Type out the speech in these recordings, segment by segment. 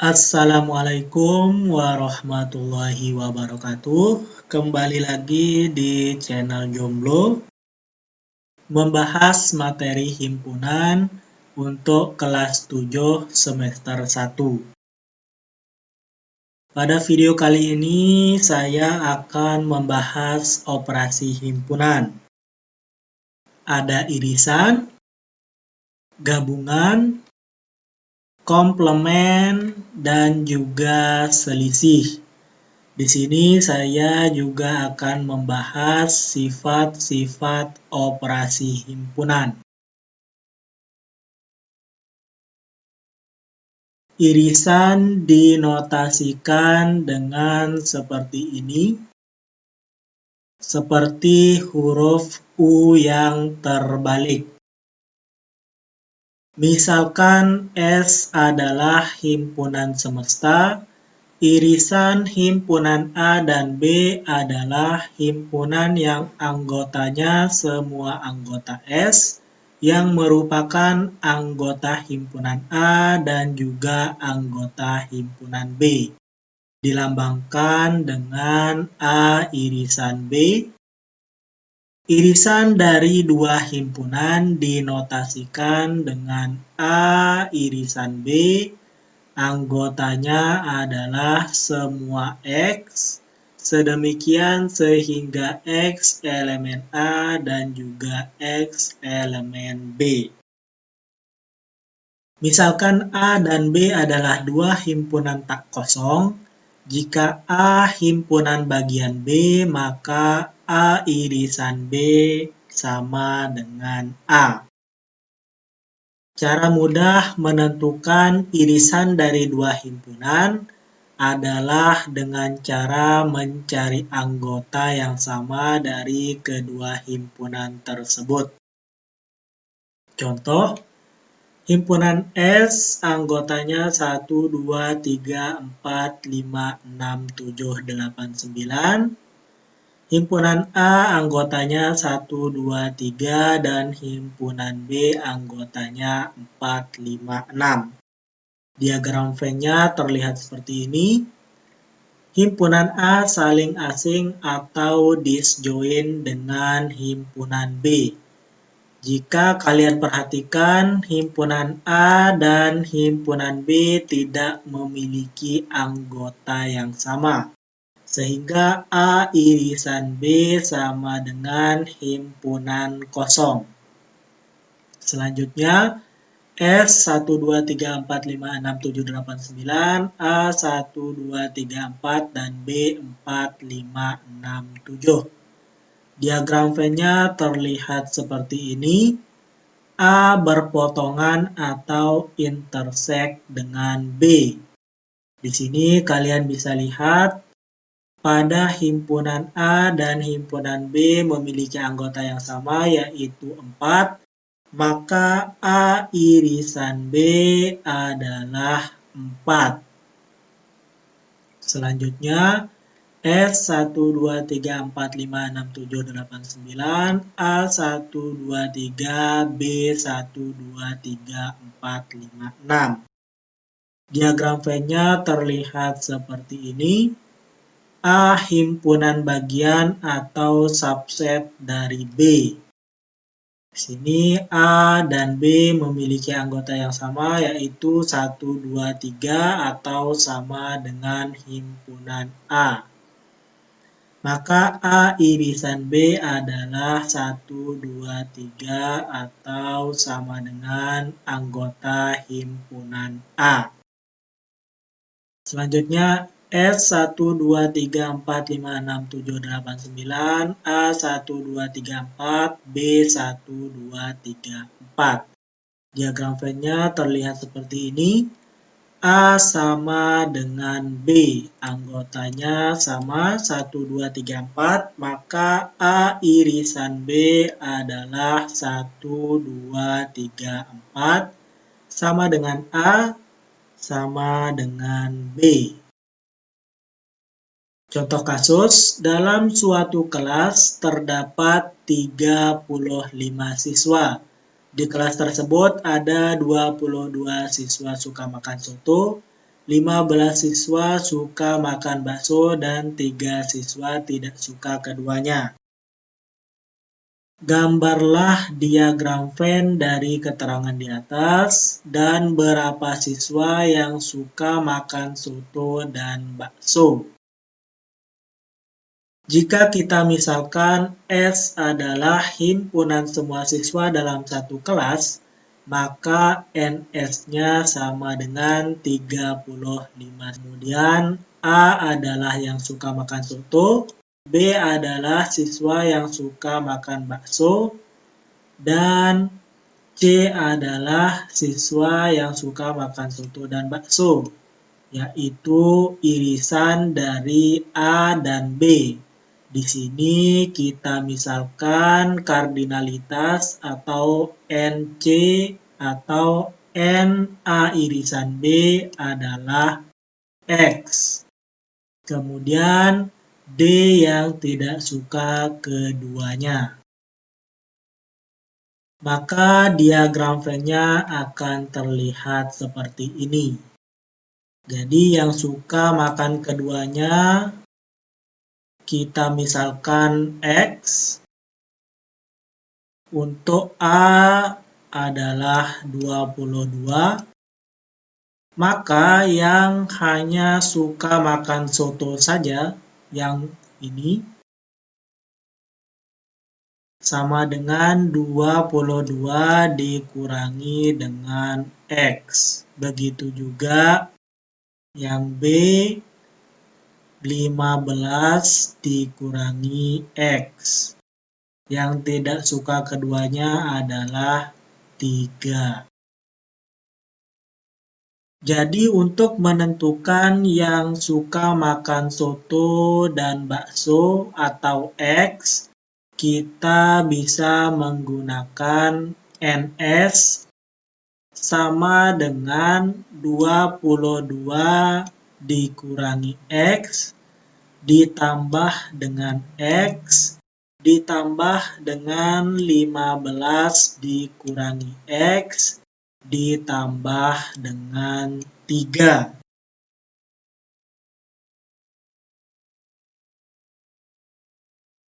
Assalamualaikum warahmatullahi wabarakatuh. Kembali lagi di channel Jomblo, membahas materi himpunan untuk kelas 7 semester 1. Pada video kali ini saya akan membahas operasi himpunan. Ada irisan, gabungan, komplement, dan juga selisih. Di sini saya juga akan membahas sifat-sifat operasi himpunan. Irisan dinotasikan dengan seperti ini, seperti huruf U yang terbalik. Misalkan S adalah himpunan semesta, irisan himpunan A dan B adalah himpunan yang anggotanya semua anggota S, yang merupakan anggota himpunan A dan juga anggota himpunan B. Dilambangkan dengan A irisan B. Irisan dari dua himpunan dinotasikan dengan A irisan B, anggotanya adalah semua X, sedemikian sehingga X elemen A dan juga X elemen B. Misalkan A dan B adalah dua himpunan tak kosong, jika A himpunan bagian B, maka A irisan B sama dengan A. Cara mudah menentukan irisan dari dua himpunan adalah dengan cara mencari anggota yang sama dari kedua himpunan tersebut. Contoh, himpunan S anggotanya 1, 2, 3, 4, 5, 6, 7, 8, 9. Himpunan A anggotanya 1, 2, 3, dan himpunan B anggotanya 4, 5, 6. Diagram Venn-nya terlihat seperti ini. Himpunan A saling asing atau disjoin dengan himpunan B. Jika kalian perhatikan, himpunan A dan himpunan B tidak memiliki anggota yang sama, sehingga A irisan B sama dengan himpunan kosong. Selanjutnya, S 1, 2, 3, 4, 5, 6, 7, 8, 9, A 1, 2, 3, 4, dan B 4, 5, 6, 7. Diagram Venn-nya terlihat seperti ini. A berpotongan atau intersect dengan B. Di sini kalian bisa lihat, pada himpunan A dan himpunan B memiliki anggota yang sama, yaitu 4, maka A irisan B adalah 4. Selanjutnya, S 1, 2, 3, 4, 5, 6, 7, 8, 9, A 1, 2, 3, B 1, 2, 3, 4, 5, 6. Diagram Venn-nya terlihat seperti ini. A himpunan bagian atau subset dari B. Di sini A dan B memiliki anggota yang sama, yaitu 1, 2, 3 atau sama dengan himpunan A. Maka A irisan B adalah 1, 2, 3 atau sama dengan anggota himpunan A. Selanjutnya, S 1, 2, 3, 4, 5, 6, 7, 8, 9, A 1, 2, 3, 4, B 1, 2, 3, 4. Diagram Venn-nya terlihat seperti ini. A sama dengan B, anggotanya sama 1, 2, 3, 4, maka A irisan B adalah 1, 2, 3, 4, sama dengan A, sama dengan B. Contoh kasus, dalam suatu kelas terdapat 35 siswa. Di kelas tersebut ada 22 siswa suka makan soto, 15 siswa suka makan bakso dan 3 siswa tidak suka keduanya. Gambarlah diagram Venn dari keterangan di atas dan berapa siswa yang suka makan soto dan bakso. Jika kita misalkan S adalah himpunan semua siswa dalam satu kelas, maka NS-nya sama dengan 35. Kemudian A adalah yang suka makan soto, B adalah siswa yang suka makan bakso, dan C adalah siswa yang suka makan soto dan bakso, yaitu irisan dari A dan B. Di sini kita misalkan kardinalitas atau NC atau NA irisan B adalah X. Kemudian D yang tidak suka keduanya. Maka diagram Venn-nya akan terlihat seperti ini. Jadi yang suka makan keduanya kita misalkan X, untuk A adalah 22, maka yang hanya suka makan soto saja, yang ini, sama dengan 22 dikurangi dengan X. Begitu juga yang B, 15 dikurangi X. Yang tidak suka keduanya adalah 3. Jadi untuk menentukan yang suka makan soto dan bakso atau X, kita bisa menggunakan NS sama dengan 22 dikurangi X ditambah dengan X ditambah dengan 15 dikurangi X ditambah dengan 3.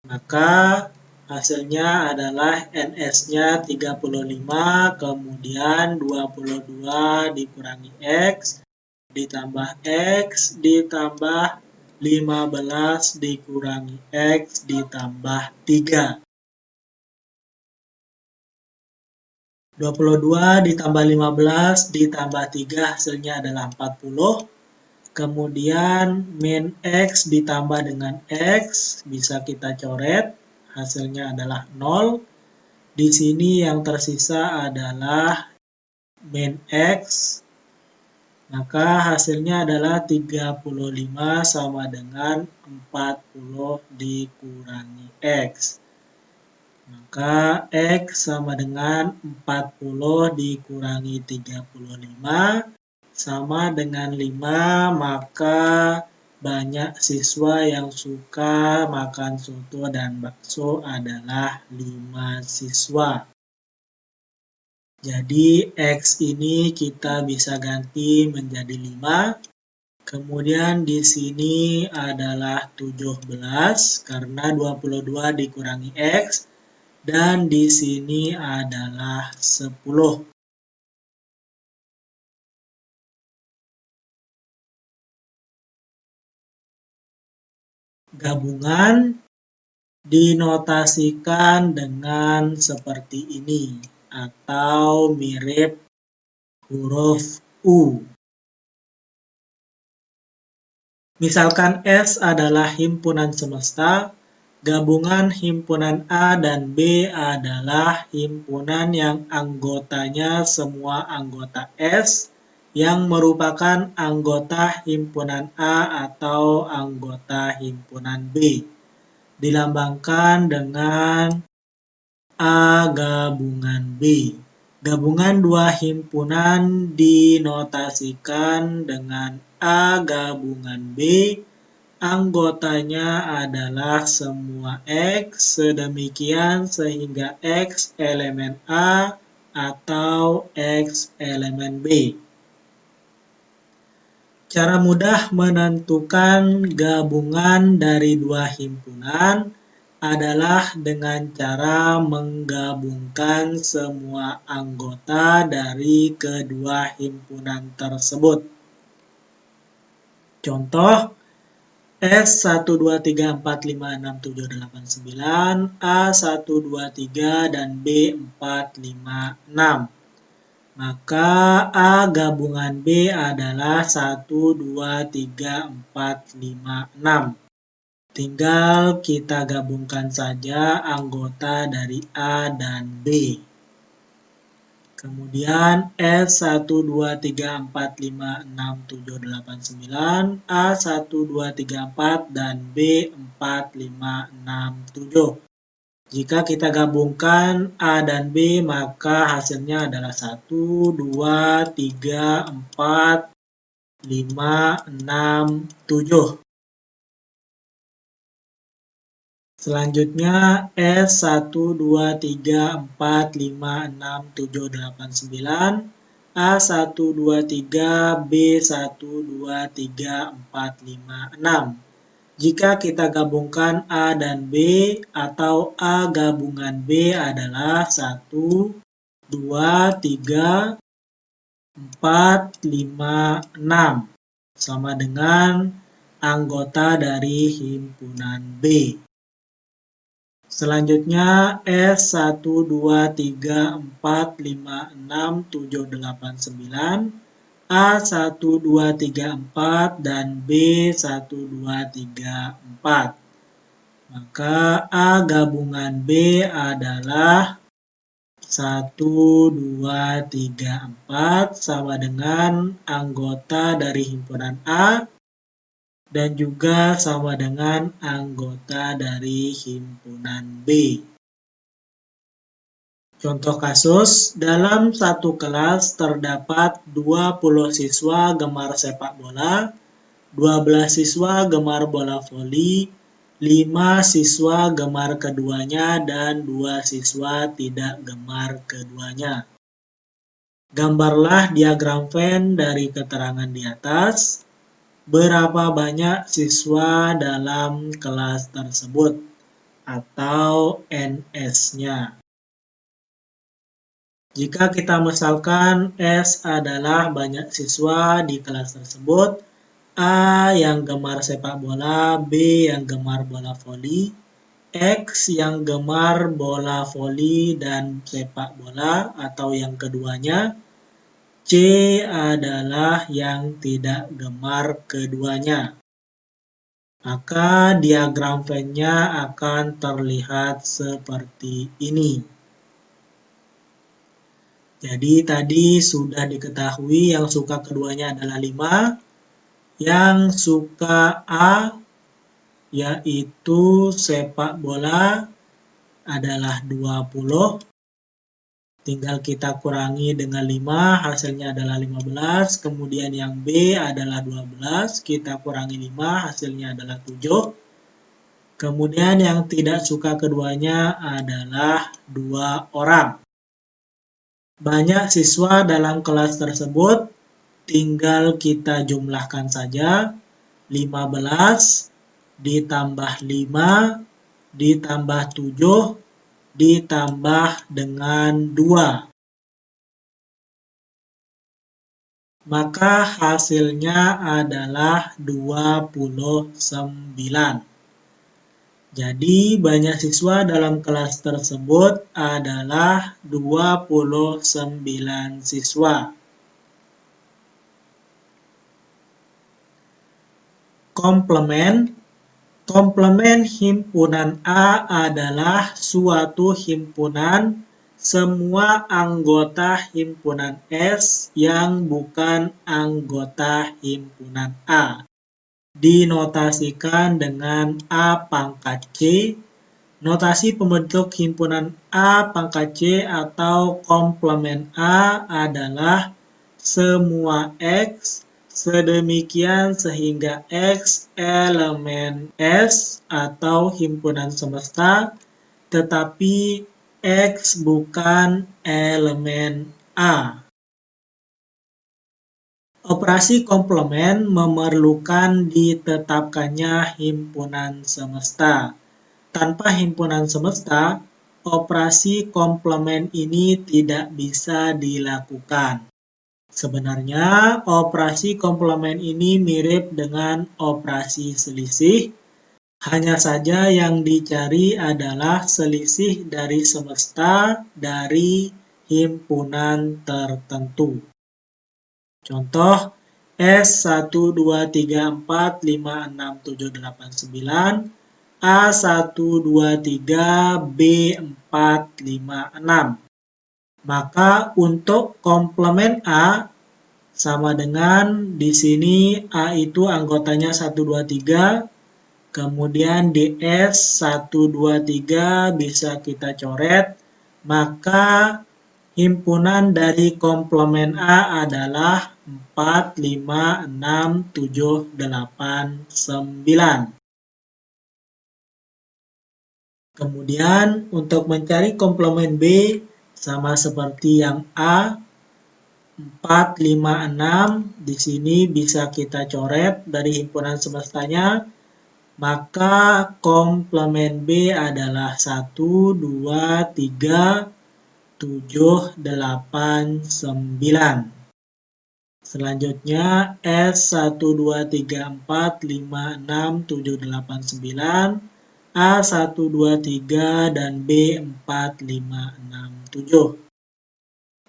Maka hasilnya adalah NS-nya 35, kemudian 22 dikurangi X ditambah X ditambah 15 dikurangi X ditambah 3. 22 ditambah 15 ditambah 3 hasilnya adalah 40. Kemudian min X ditambah dengan X bisa kita coret, hasilnya adalah 0. Di sini yang tersisa adalah min X. Maka hasilnya adalah 35 sama dengan 40 dikurangi X. Maka X sama dengan 40 dikurangi 35 sama dengan 5, maka banyak siswa yang suka makan soto dan bakso adalah 5 siswa. Jadi X ini kita bisa ganti menjadi 5. Kemudian di sini adalah 17 karena 22 dikurangi X. Dan di sini adalah 10. Gabungan dinotasikan dengan seperti ini atau mirip huruf U. Misalkan S adalah himpunan semesta, gabungan himpunan A dan B adalah himpunan yang anggotanya semua anggota S yang merupakan anggota himpunan A atau anggota himpunan B. Dilambangkan dengan A gabungan B. Gabungan dua himpunan dinotasikan dengan A gabungan B. Anggotanya adalah semua X, sedemikian sehingga X elemen A atau X elemen B. Cara mudah menentukan gabungan dari dua himpunan adalah dengan cara menggabungkan semua anggota dari kedua himpunan tersebut. Contoh, S123456789, A123 dan B456. Maka A gabungan B adalah 1, 2, 3, 4, 5, 6. Tinggal kita gabungkan saja anggota dari A dan B. Kemudian S123456789, A1234 dan B4567. Jika kita gabungkan A dan B, maka hasilnya adalah 1, 2, 3, 4, 5, 6, 7. Selanjutnya S123456789, A123, B1234556. Jika kita gabungkan A dan B atau A gabungan B adalah 1, 2, 3, 4, 5, 6. Sama dengan anggota dari himpunan B. Selanjutnya S123456789, A1234 dan B1234. Maka A gabungan B adalah 1, 2, 3, 4 sama dengan anggota dari himpunan A dan juga sama dengan anggota dari himpunan B. Contoh kasus, dalam satu kelas terdapat 20 siswa gemar sepak bola, 12 siswa gemar bola voli, 5 siswa gemar keduanya, dan 2 siswa tidak gemar keduanya. Gambarlah diagram Venn dari keterangan di atas. Berapa banyak siswa dalam kelas tersebut, atau NS-nya. Jika kita misalkan S adalah banyak siswa di kelas tersebut, A yang gemar sepak bola, B yang gemar bola voli, X yang gemar bola voli dan sepak bola atau yang keduanya, C adalah yang tidak gemar keduanya. Maka diagram Venn-nya akan terlihat seperti ini. Jadi tadi sudah diketahui yang suka keduanya adalah 5. Yang suka A yaitu sepak bola adalah 20. Tinggal kita kurangi dengan 5, hasilnya adalah 15. Kemudian yang B adalah 12, kita kurangi 5, hasilnya adalah 7. Kemudian yang tidak suka keduanya adalah 2 orang. Banyak siswa dalam kelas tersebut, tinggal kita jumlahkan saja. 15 ditambah 5 ditambah 7 ditambah dengan 2. Maka hasilnya adalah 29. Jadi banyak siswa dalam kelas tersebut adalah 29 siswa. Komplement. Komplement himpunan A adalah suatu himpunan semua anggota himpunan S yang bukan anggota himpunan A. Dinotasikan dengan A pangkat C. Notasi pembentuk himpunan A pangkat C atau komplement A adalah semua X sedemikian sehingga X elemen S atau himpunan semesta, tetapi X bukan elemen A. Operasi komplement memerlukan ditetapkannya himpunan semesta. Tanpa himpunan semesta, operasi komplement ini tidak bisa dilakukan. Sebenarnya, operasi komplement ini mirip dengan operasi selisih, hanya saja yang dicari adalah selisih dari semesta dari himpunan tertentu. Contoh, S123456789 A123B456. Maka untuk komplement A sama dengan di sini A itu anggotanya 123, kemudian DS 123 bisa kita coret, maka himpunan dari komplement A adalah 4, 5, 6, 7, 8, 9. Kemudian untuk mencari komplement B sama seperti yang A, 4, 5, 6, di sini bisa kita coret dari himpunan semestanya, maka komplement B adalah 1, 2, 3, 7, 8, 9. Selanjutnya S123456789, A123 dan B4567.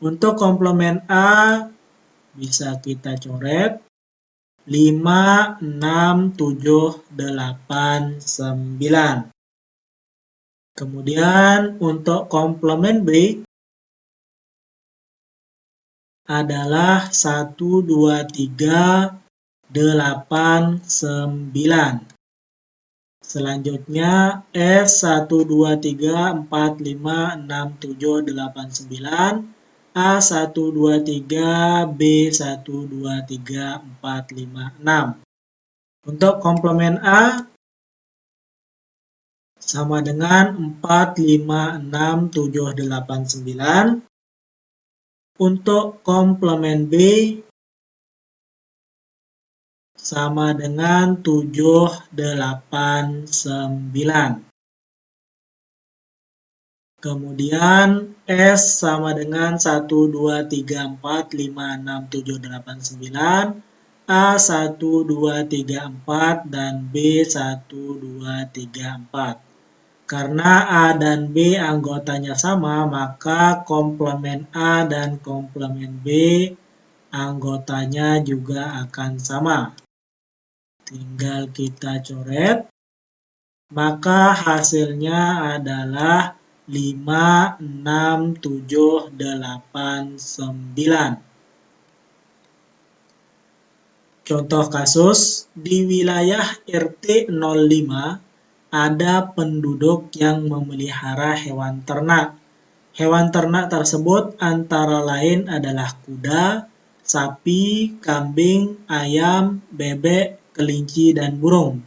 Untuk komplement A bisa kita coret 5, 6, 7, 8, 9. Kemudian untuk komplement B adalah 1, 2, 3, 8, 9. Selanjutnya S123456789, A123, B1234556. Untuk komplement A sama dengan 4, 5, 6, 7, 8, 9. Untuk komplement B sama dengan 7, 8, 9. Kemudian S sama dengan 1, 2, 3, 4, 5, 6, 7, 8, 9. A 1, 2, 3, 4 dan B 1, 2, 3, 4. Karena A dan B anggotanya sama, maka komplement A dan komplement B anggotanya juga akan sama. Tinggal kita coret, maka hasilnya adalah 5, 6, 7, 8, 9. Contoh kasus, di wilayah RT 05 ada penduduk yang memelihara hewan ternak. Hewan ternak tersebut antara lain adalah kuda, sapi, kambing, ayam, bebek, kelinci, dan burung.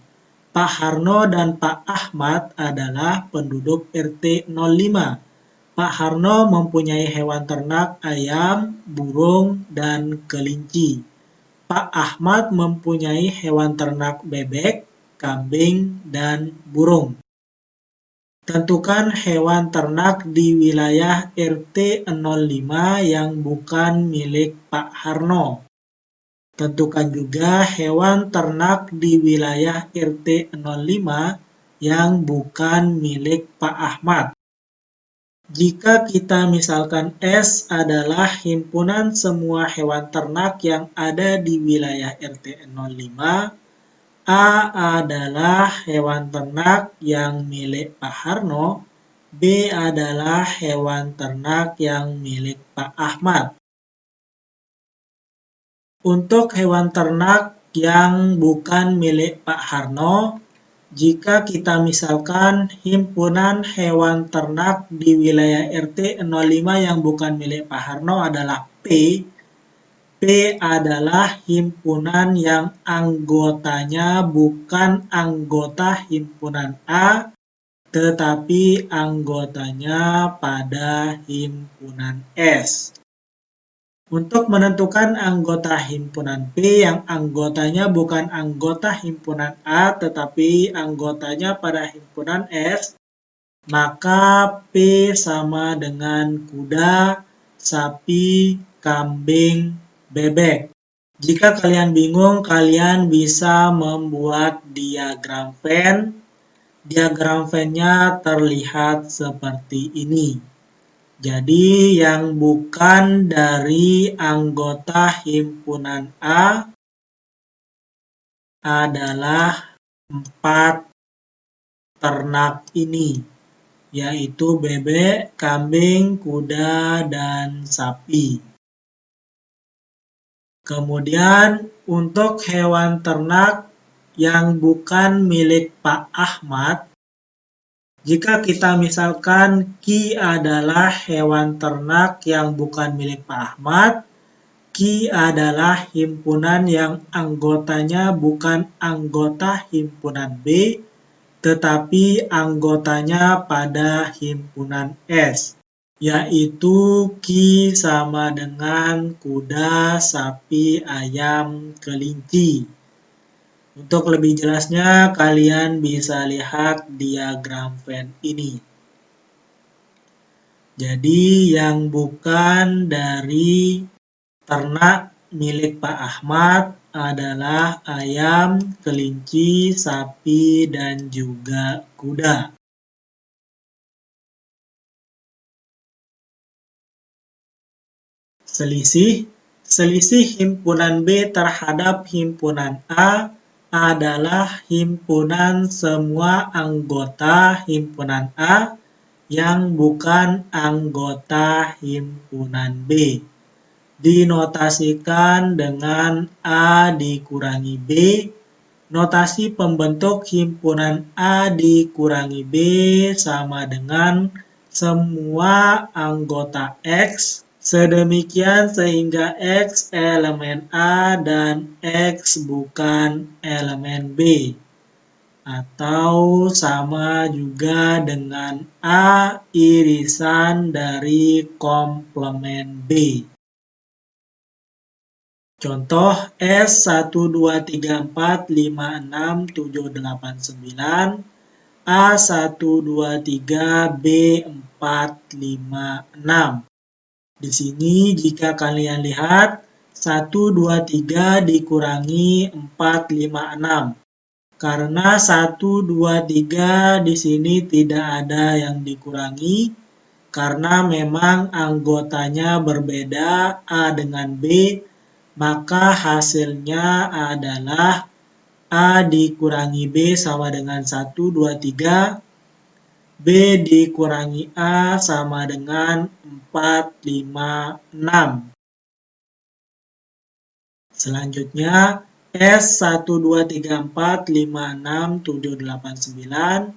Pak Harno dan Pak Ahmad adalah penduduk RT 05. Pak Harno mempunyai hewan ternak ayam, burung, dan kelinci. Pak Ahmad mempunyai hewan ternak bebek, kambing, dan burung. Tentukan hewan ternak di wilayah RT 05 yang bukan milik Pak Harno. Tentukan juga hewan ternak di wilayah RT 05 yang bukan milik Pak Ahmad. Jika kita misalkan S adalah himpunan semua hewan ternak yang ada di wilayah RT 05, A adalah hewan ternak yang milik Pak Harno, B adalah hewan ternak yang milik Pak Ahmad. Untuk hewan ternak yang bukan milik Pak Harno, jika kita misalkan himpunan hewan ternak di wilayah RT 05 yang bukan milik Pak Harno adalah P. P adalah himpunan yang anggotanya bukan anggota himpunan A, tetapi anggotanya pada himpunan S. Untuk menentukan anggota himpunan P yang anggotanya bukan anggota himpunan A tetapi anggotanya pada himpunan S, maka P sama dengan kuda, sapi, kambing, bebek. Jika kalian bingung, kalian bisa membuat diagram Venn. Diagram Venn-nya terlihat seperti ini. Jadi yang bukan dari anggota himpunan A adalah 4 ternak ini, yaitu bebek, kambing, kuda, dan sapi. Kemudian untuk hewan ternak yang bukan milik Pak Ahmad, jika kita misalkan Ki adalah hewan ternak yang bukan milik Pak Ahmad, Ki adalah himpunan yang anggotanya bukan anggota himpunan B, tetapi anggotanya pada himpunan S, yaitu Ki sama dengan kuda, sapi, ayam, kelinci. Untuk lebih jelasnya, kalian bisa lihat diagram Venn ini. Jadi, yang bukan dari ternak milik Pak Ahmad adalah ayam, kelinci, sapi, dan juga kuda. Selisih himpunan B terhadap himpunan A adalah himpunan semua anggota himpunan A yang bukan anggota himpunan B. Dinotasikan dengan A dikurangi B. Notasi pembentuk himpunan A dikurangi B sama dengan semua anggota X, sedemikian sehingga X elemen A dan X bukan elemen B. Atau sama juga dengan A irisan dari komplement B. Contoh S 1, 2, 3, 4, 5, 6, 7, 8, 9, A 1, 2, 3, B 4, 5, 6. Di sini jika kalian lihat 1, 2, 3 dikurangi 4, 5, 6. Karena 1, 2, 3 di sini tidak ada yang dikurangi, karena memang anggotanya berbeda A dengan B, maka hasilnya adalah A dikurangi B sama dengan 1, 2, 3. B dikurangi A sama dengan 4, 5, 6. Selanjutnya, S 1, 2, 3, 4, 5, 6, 7, 8, 9.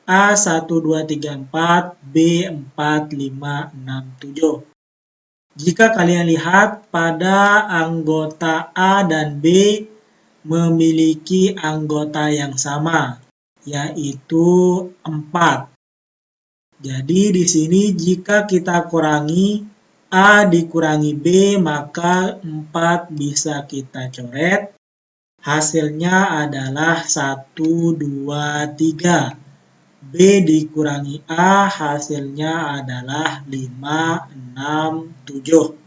A 1, 2, 3, 4, B 4, 5, 6, 7. Jika kalian lihat pada anggota A dan B memiliki anggota yang sama, yaitu 4. Jadi di sini jika kita kurangi A dikurangi B, maka 4 bisa kita coret. Hasilnya adalah 1, 2, 3. B dikurangi A hasilnya adalah 5, 6, 7.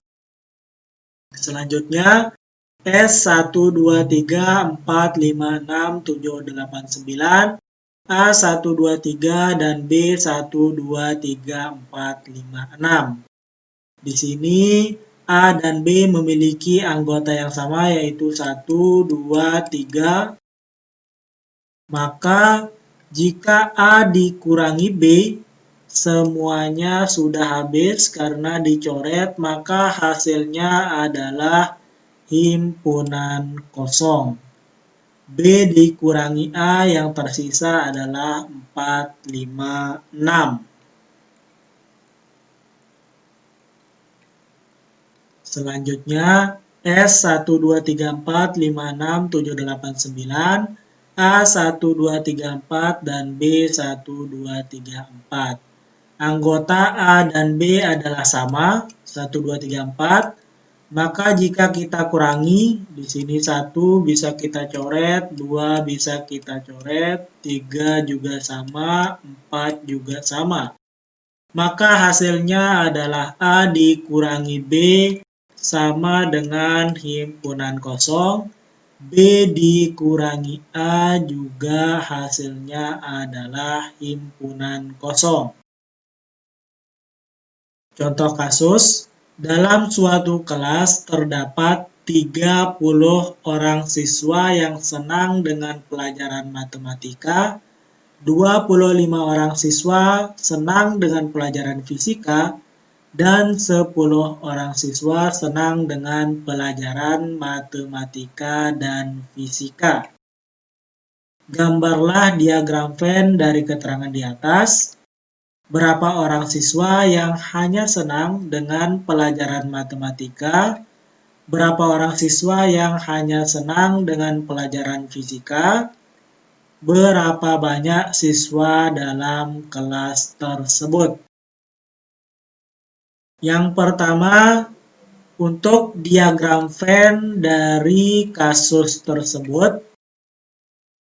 Selanjutnya S 1, 2, 3, 4, 5, 6, 7, 8, 9. A 1, 2, 3 dan B 1, 2, 3, 4, 5, 6. Di sini A dan B memiliki anggota yang sama yaitu 1, 2, 3. Maka jika A dikurangi B, semuanya sudah habis karena dicoret, maka hasilnya adalah himpunan kosong. B dikurangi A yang tersisa adalah 4, 5, 6. Selanjutnya S 1, 2, 3, 4, 5, 6, 7, 8, 9. A 1, 2, 3, 4 dan B 1, 2, 3, 4. Anggota A dan B adalah sama, 1, 2, 3, 4. Maka jika kita kurangi, di sini 1 bisa kita coret, 2 bisa kita coret, 3 juga sama, 4 juga sama. Maka hasilnya adalah A dikurangi B sama dengan himpunan kosong. B dikurangi A juga hasilnya adalah himpunan kosong. Contoh kasus, dalam suatu kelas terdapat 30 orang siswa yang senang dengan pelajaran matematika, 25 orang siswa senang dengan pelajaran fisika, dan 10 orang siswa senang dengan pelajaran matematika dan fisika. Gambarlah diagram Venn dari keterangan di atas. Berapa orang siswa yang hanya senang dengan pelajaran matematika? Berapa orang siswa yang hanya senang dengan pelajaran fisika? Berapa banyak siswa dalam kelas tersebut? Yang pertama, untuk diagram Venn dari kasus tersebut,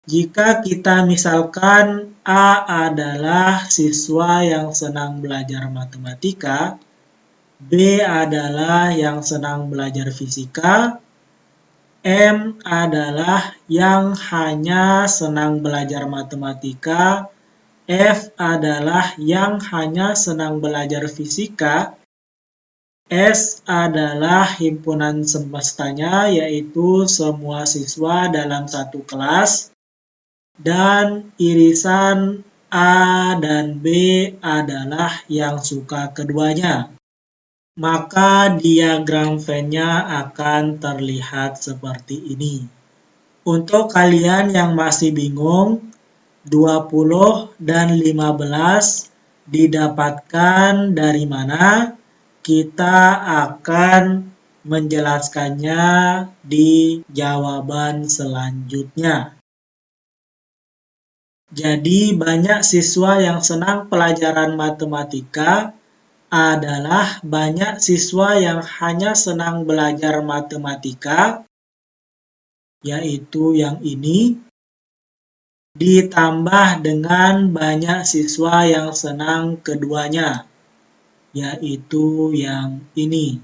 jika kita misalkan A adalah siswa yang senang belajar matematika, B adalah yang senang belajar fisika, M adalah yang hanya senang belajar matematika, F adalah yang hanya senang belajar fisika, S adalah himpunan semestanya, yaitu semua siswa dalam satu kelas, dan irisan A dan B adalah yang suka keduanya. Maka diagram Venn-nya akan terlihat seperti ini. Untuk kalian yang masih bingung, 20 dan 15 didapatkan dari mana? Kita akan menjelaskannya di jawaban selanjutnya. Jadi banyak siswa yang senang pelajaran matematika adalah banyak siswa yang hanya senang belajar matematika, yaitu yang ini, ditambah dengan banyak siswa yang senang keduanya, yaitu yang ini.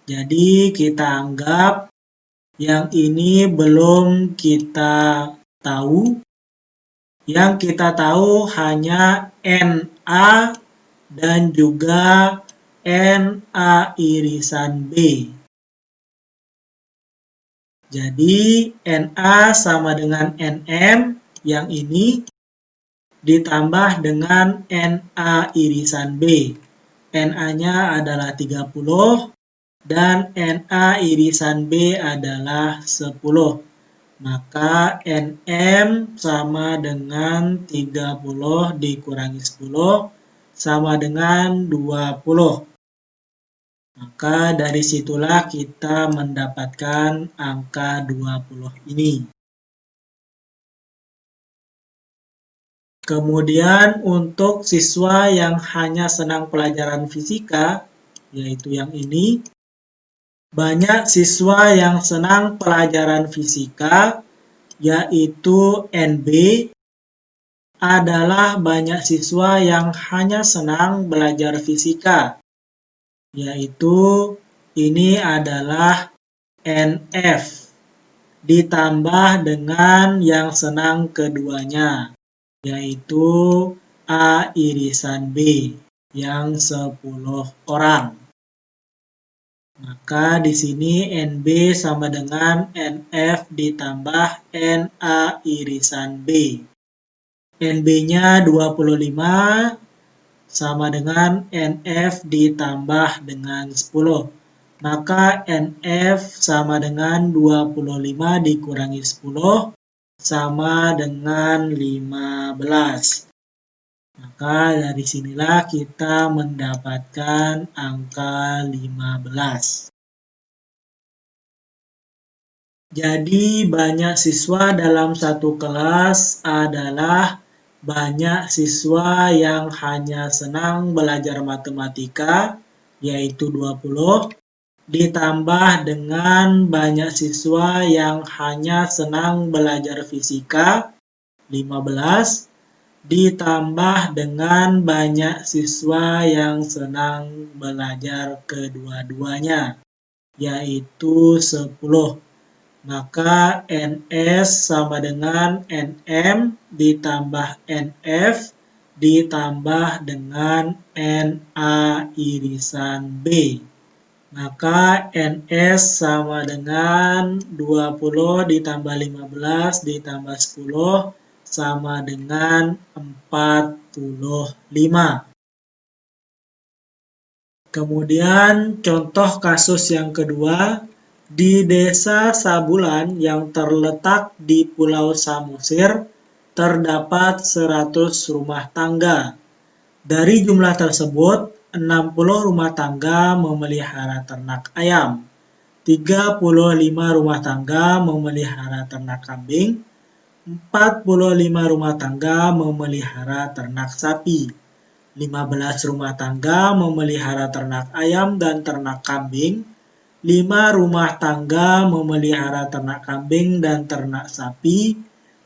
Jadi kita anggap yang ini belum kita tahu. Yang kita tahu hanya NA dan juga NA irisan B. Jadi NA sama dengan NM yang ini ditambah dengan NA irisan B. NA-nya adalah 30 dan NA irisan B adalah 10. Maka NM sama dengan 30 dikurangi 10 sama dengan 20. Maka dari situlah kita mendapatkan angka 20 ini. Kemudian untuk siswa yang hanya senang pelajaran fisika, yaitu yang ini, banyak siswa yang senang pelajaran fisika, yaitu NB, adalah banyak siswa yang hanya senang belajar fisika, yaitu ini adalah NF, ditambah dengan yang senang keduanya, yaitu A irisan B, yang 10 orang. Maka di sini NB sama dengan NF ditambah NA irisan B. NB-nya 25 sama dengan NF ditambah dengan 10. Maka NF sama dengan 25 dikurangi 10 sama dengan 15. Maka dari sinilah kita mendapatkan angka 15. Jadi banyak siswa dalam satu kelas adalah banyak siswa yang hanya senang belajar matematika, yaitu 20, ditambah dengan banyak siswa yang hanya senang belajar fisika, 15, ditambah dengan banyak siswa yang senang belajar kedua-duanya, yaitu 10. Maka NS sama dengan NM ditambah NF ditambah dengan NA irisan B. Maka NS sama dengan 20 ditambah 15 ditambah 10 sama dengan 45. Kemudian contoh kasus yang kedua, di desa Sabulan yang terletak di Pulau Samosir terdapat 100 rumah tangga. Dari jumlah tersebut, 60 rumah tangga memelihara ternak ayam, 35 rumah tangga memelihara ternak kambing, 45 rumah tangga memelihara ternak sapi, 15 rumah tangga memelihara ternak ayam dan ternak kambing, 5 rumah tangga memelihara ternak kambing dan ternak sapi,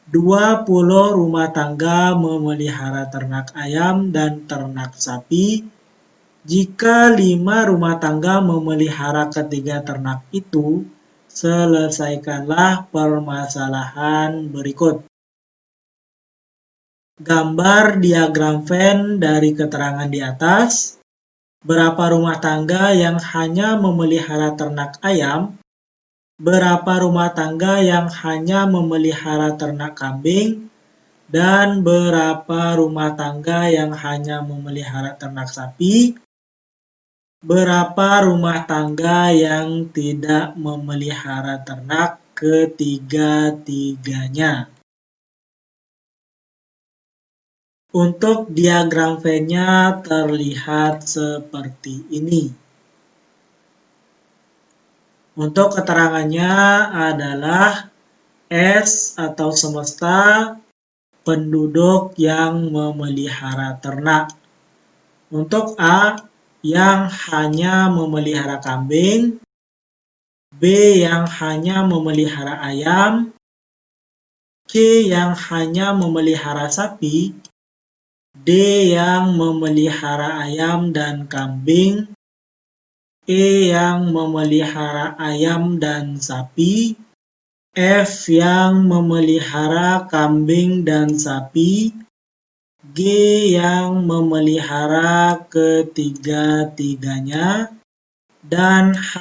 20 rumah tangga memelihara ternak ayam dan ternak sapi. Jika 5 rumah tangga memelihara ketiga ternak itu, selesaikanlah permasalahan berikut. Gambar diagram Venn dari keterangan di atas. Berapa rumah tangga yang hanya memelihara ternak ayam? Berapa rumah tangga yang hanya memelihara ternak kambing? Dan berapa rumah tangga yang hanya memelihara ternak sapi? Berapa rumah tangga yang tidak memelihara ternak ketiga-tiganya? Untuk diagram Venn-nya terlihat seperti ini. Untuk keterangannya adalah S atau semesta penduduk yang memelihara ternak. Untuk A yang hanya memelihara kambing, B yang hanya memelihara ayam, C yang hanya memelihara sapi, D yang memelihara ayam dan kambing, E yang memelihara ayam dan sapi, F yang memelihara kambing dan sapi, G yang memelihara ketiga-tiganya, dan H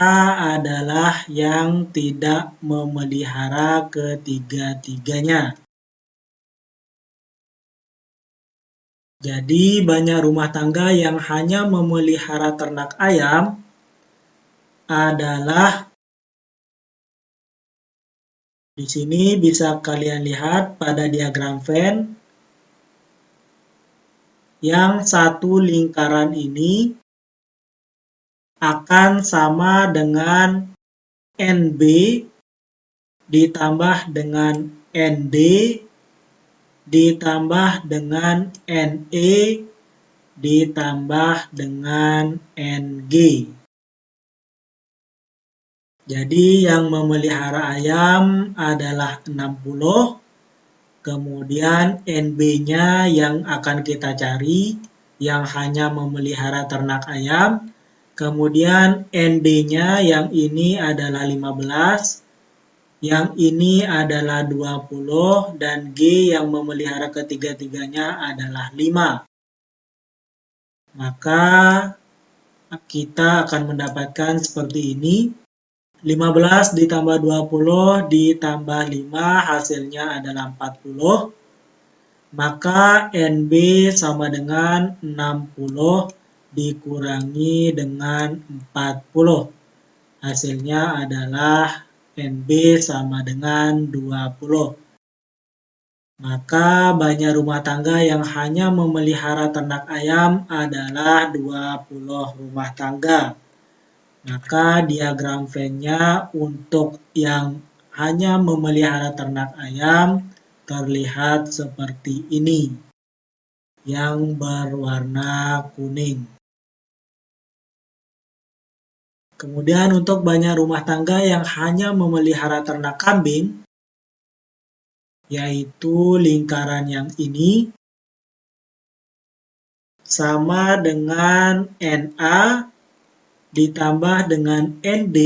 adalah yang tidak memelihara ketiga-tiganya. Jadi banyak rumah tangga yang hanya memelihara ternak ayam adalah, di sini bisa kalian lihat pada diagram Venn, yang satu lingkaran ini akan sama dengan NB ditambah dengan ND ditambah dengan NE ditambah dengan NG. Jadi yang memelihara ayam adalah 60, kemudian NB-nya yang akan kita cari, yang hanya memelihara ternak ayam, kemudian ND-nya yang ini adalah 15, yang ini adalah 20, dan G yang memelihara ketiga-tiganya adalah 5. Maka kita akan mendapatkan seperti ini. 15 ditambah 20 ditambah 5 hasilnya adalah 40. Maka NB sama dengan 60 dikurangi dengan 40. Hasilnya adalah NB sama dengan 20. Maka banyak rumah tangga yang hanya memelihara ternak ayam adalah 20 rumah tangga. Maka diagram Venn-nya untuk yang hanya memelihara ternak ayam terlihat seperti ini, yang berwarna kuning. Kemudian untuk banyak rumah tangga yang hanya memelihara ternak kambing, yaitu lingkaran yang ini, sama dengan NA ditambah dengan ND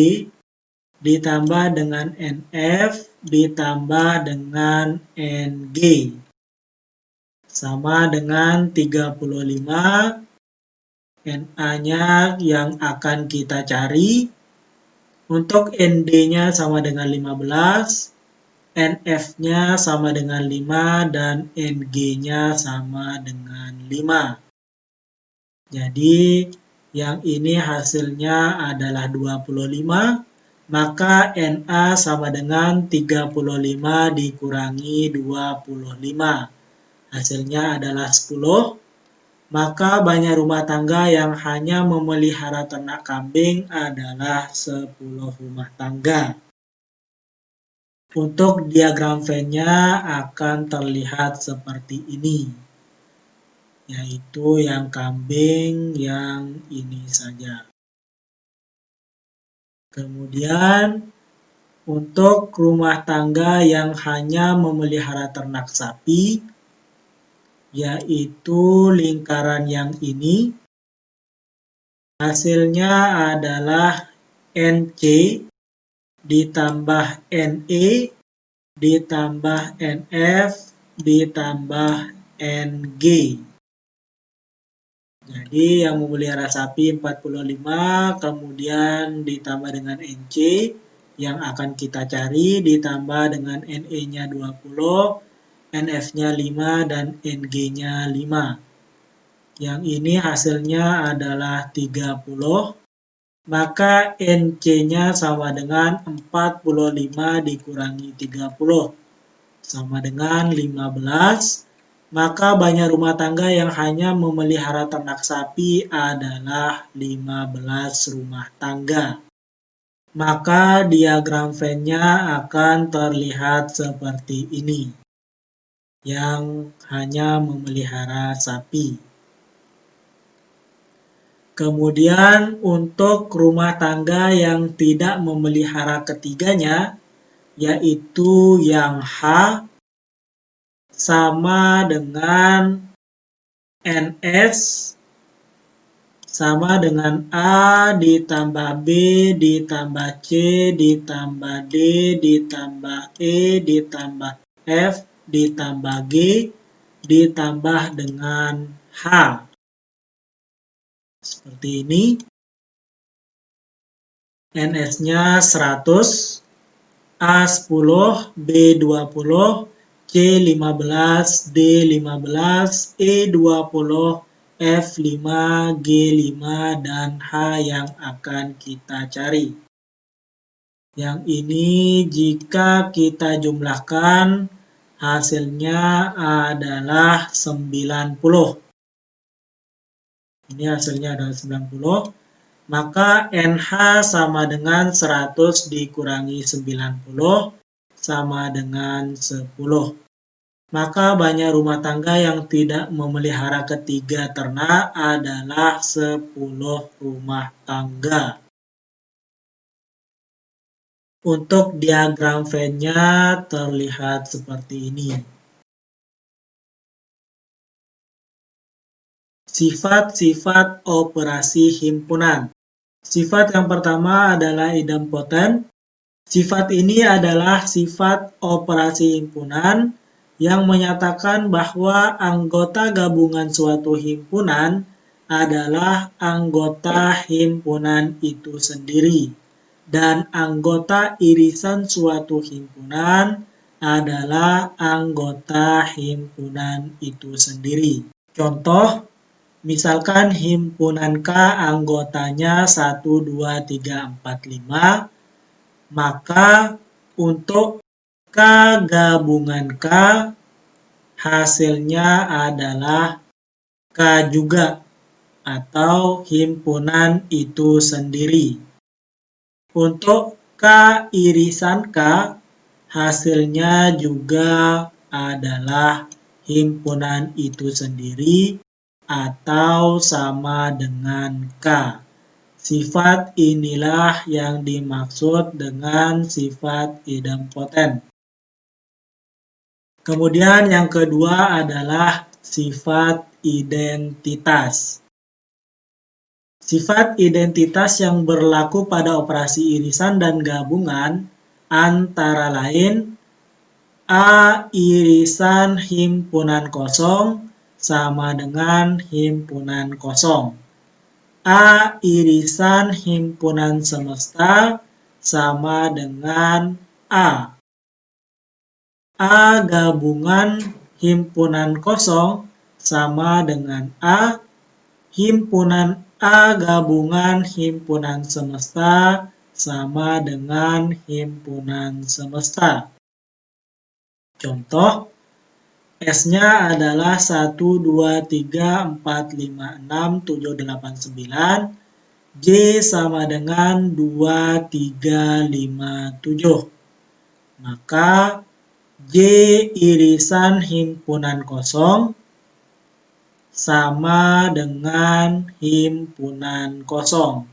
ditambah dengan NF ditambah dengan NG. Sama dengan 35, NA-nya yang akan kita cari. Untuk ND-nya sama dengan 15, NF-nya sama dengan 5, dan NG-nya sama dengan 5. Jadi, yang ini hasilnya adalah 25, maka NA sama dengan 35 dikurangi 25. Hasilnya adalah 10. Maka banyak rumah tangga yang hanya memelihara ternak kambing adalah 10 rumah tangga. Untuk diagram Venn-nya akan terlihat seperti ini, yaitu yang kambing yang ini saja. Kemudian untuk rumah tangga yang hanya memelihara ternak sapi, yaitu lingkaran yang ini, hasilnya adalah NC ditambah NE ditambah NF ditambah NG. Jadi yang memelihara sapi 45, kemudian ditambah dengan NC yang akan kita cari, ditambah dengan NE-nya 20, NF-nya 5, dan NG-nya 5. Yang ini hasilnya adalah 30, maka NC-nya sama dengan 45 dikurangi 30, sama dengan 15. Maka banyak rumah tangga yang hanya memelihara ternak sapi adalah 15 rumah tangga. Maka diagram Venn-nya akan terlihat seperti ini, yang hanya memelihara sapi. Kemudian untuk rumah tangga yang tidak memelihara ketiganya, yaitu yang H, sama dengan NS sama dengan A ditambah B ditambah C ditambah D ditambah E ditambah F ditambah G ditambah dengan H. Seperti ini. NS-nya 100, A 10, B 20, C 15, D 15, E 20, F 5, G 5, dan H yang akan kita cari. Yang ini jika kita jumlahkan, hasilnya adalah 90. Ini hasilnya adalah 90. Maka NH sama dengan 100 dikurangi 90 sama dengan 10. Maka banyak rumah tangga yang tidak memelihara ketiga ternak adalah 10 rumah tangga. Untuk diagram Venn-nya terlihat seperti ini. Sifat-sifat operasi himpunan. Sifat yang pertama adalah idempoten. Sifat ini adalah sifat operasi himpunan yang menyatakan bahwa anggota gabungan suatu himpunan adalah anggota himpunan itu sendiri, dan anggota irisan suatu himpunan adalah anggota himpunan itu sendiri. Contoh, misalkan himpunan K anggotanya 1, 2, 3, 4, 5, maka untuk K gabungan K, hasilnya adalah K juga, atau himpunan itu sendiri. Untuk K irisan K, hasilnya juga adalah himpunan itu sendiri, atau sama dengan K. Sifat inilah yang dimaksud dengan sifat idempoten. Kemudian yang kedua adalah sifat identitas. Sifat identitas yang berlaku pada operasi irisan dan gabungan antara lain A. Irisan himpunan kosong sama dengan himpunan kosong. A. Irisan himpunan semesta sama dengan A. A. Gabungan himpunan kosong sama dengan A. Himpunan A gabungan himpunan semesta sama dengan himpunan semesta. Contoh, S-nya adalah 1, 2, 3, 4, 5, 6, 7, 8, 9. J sama dengan 2, 3, 5, 7. Maka J irisan himpunan kosong sama dengan himpunan kosong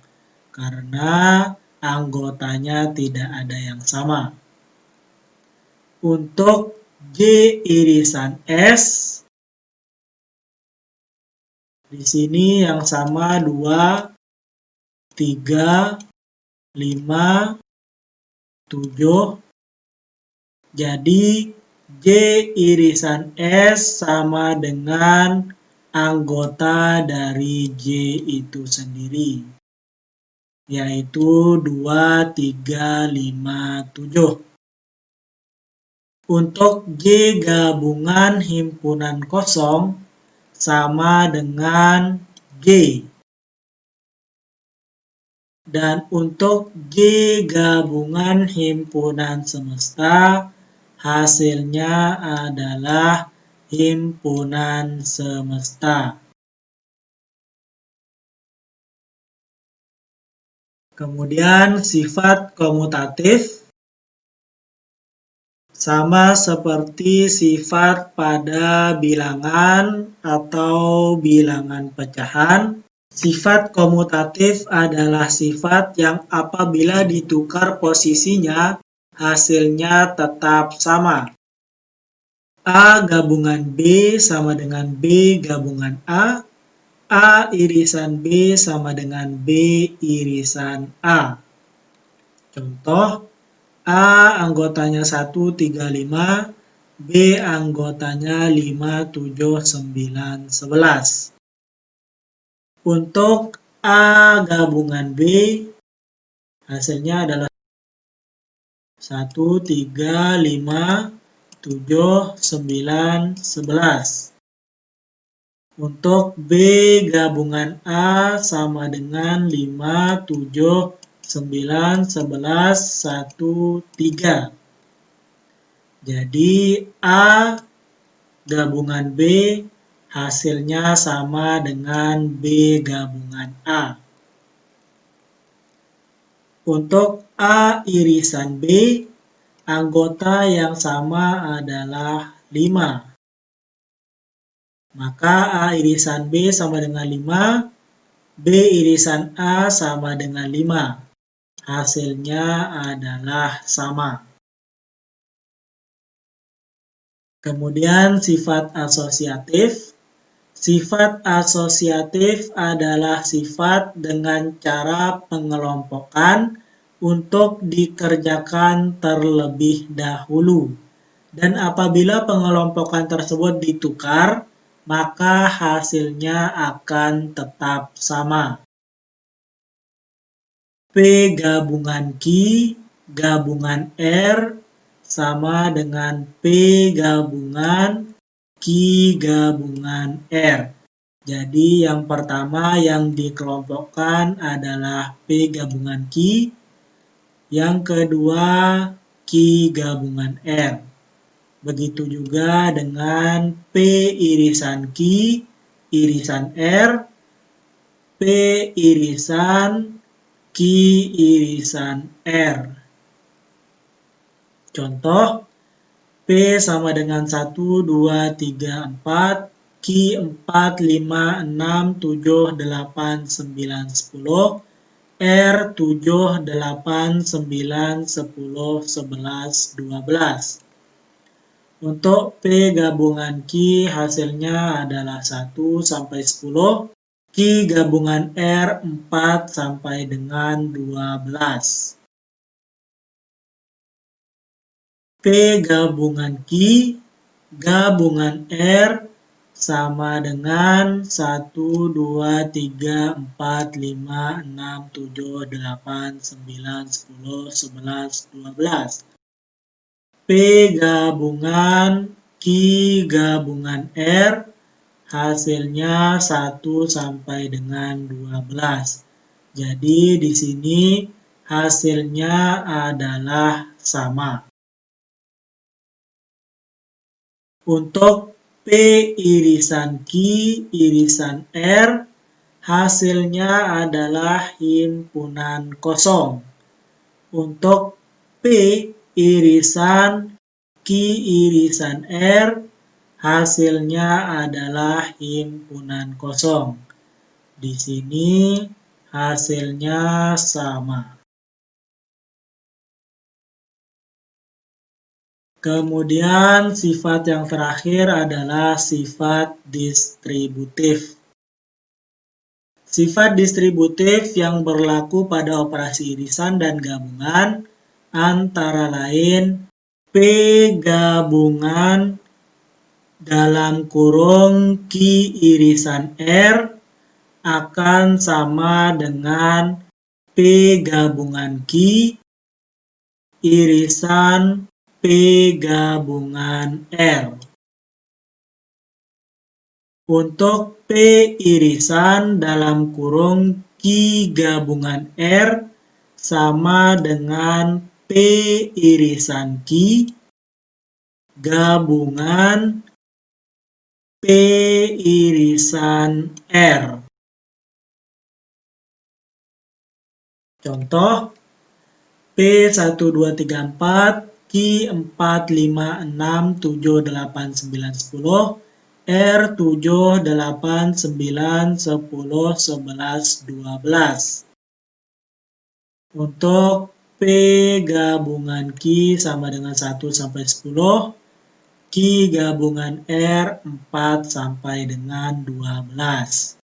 karena anggotanya tidak ada yang sama. Untuk J irisan S, di sini yang sama 2, 3, 5, 7. Jadi J irisan S sama dengan anggota dari J itu sendiri, yaitu 2, 3, 5, 7. Untuk J gabungan himpunan kosong sama dengan G. Dan untuk G gabungan himpunan semesta, hasilnya adalah himpunan semesta. Kemudian sifat komutatif sama seperti sifat pada bilangan atau bilangan pecahan. Sifat komutatif adalah sifat yang apabila ditukar posisinya, hasilnya tetap sama. A gabungan B sama dengan B gabungan A. A irisan B sama dengan B irisan A. Contoh, A anggotanya 1, 3, 5, B anggotanya 5, 7, 9, 11. Untuk A gabungan B, hasilnya adalah 1, 3, 5, 7, 9, 11. Untuk B gabungan A sama dengan 5, 7, 9, 11, 1, 3. Jadi A gabungan B hasilnya sama dengan B gabungan A. Untuk A irisan B, anggota yang sama adalah 5. Maka A irisan B sama dengan 5, B irisan A sama dengan 5. Hasilnya adalah sama. Kemudian sifat asosiatif. Sifat asosiatif adalah sifat dengan cara pengelompokan untuk dikerjakan terlebih dahulu. Dan apabila pengelompokan tersebut ditukar, maka hasilnya akan tetap sama. P gabungan Q gabungan R sama dengan P gabungan Q gabungan R. Jadi yang pertama yang dikelompokkan adalah P gabungan Q, yang kedua Q gabungan R. Begitu juga dengan P irisan Q irisan R, P irisan Q irisan R. Contoh, P sama dengan 1, 2, 3, 4, Q 4, 5, 6, 7, 8, 9, 10. R 7, 8, 9, 10, 11, 12. Untuk P gabungan Q hasilnya adalah 1 sampai 10. Q gabungan R 4 sampai dengan 12. P gabungan Q gabungan R sama dengan 1, 2, 3, 4, 5, 6, 7, 8, 9, 10, 11, 12. P gabungan Q gabungan R hasilnya 1 sampai dengan 12. Jadi di sini hasilnya adalah sama. Untuk P irisan Q irisan R hasilnya adalah himpunan kosong. Untuk P irisan Q irisan R hasilnya adalah himpunan kosong. Di sini hasilnya sama. Kemudian sifat yang terakhir adalah sifat distributif. Sifat distributif yang berlaku pada operasi irisan dan gabungan antara lain P gabungan dalam kurung Q irisan R akan sama dengan P gabungan Q irisan P gabungan R. Untuk P irisan dalam kurung Q gabungan R sama dengan P irisan Q gabungan P irisan R. Contoh, P 1, 2, 3, 4, Q 4, 5, 6, 7, 8, 9, 10, R 7, 8, 9, 10, 11, 12. Untuk P gabungan Q sama dengan 1 sampai 10, Q gabungan R 4 sampai dengan 12.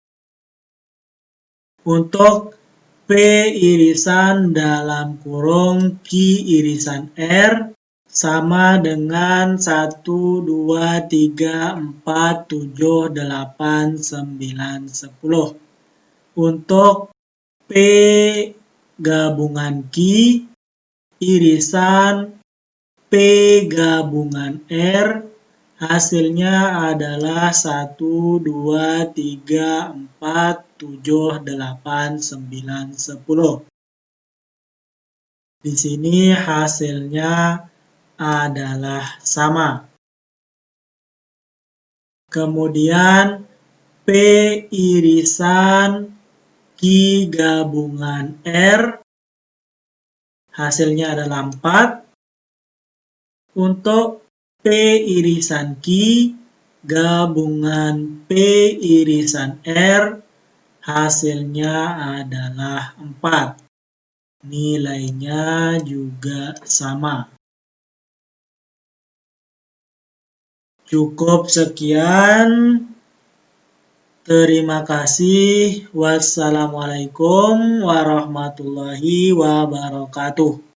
Untuk P irisan dalam kurung Q irisan R sama dengan 1, 2, 3, 4, 7, 8, 9, 10. Untuk P gabungan Q irisan P gabungan R hasilnya adalah 1, 2, 3, 4, 7, 8, 9, 10. Di sini hasilnya adalah sama. Kemudian P irisan Q gabungan R hasilnya adalah 4. Untuk P irisan Q gabungan P irisan R hasilnya adalah 4. Nilainya juga sama. Cukup sekian. Terima kasih. Wassalamualaikum warahmatullahi wabarakatuh.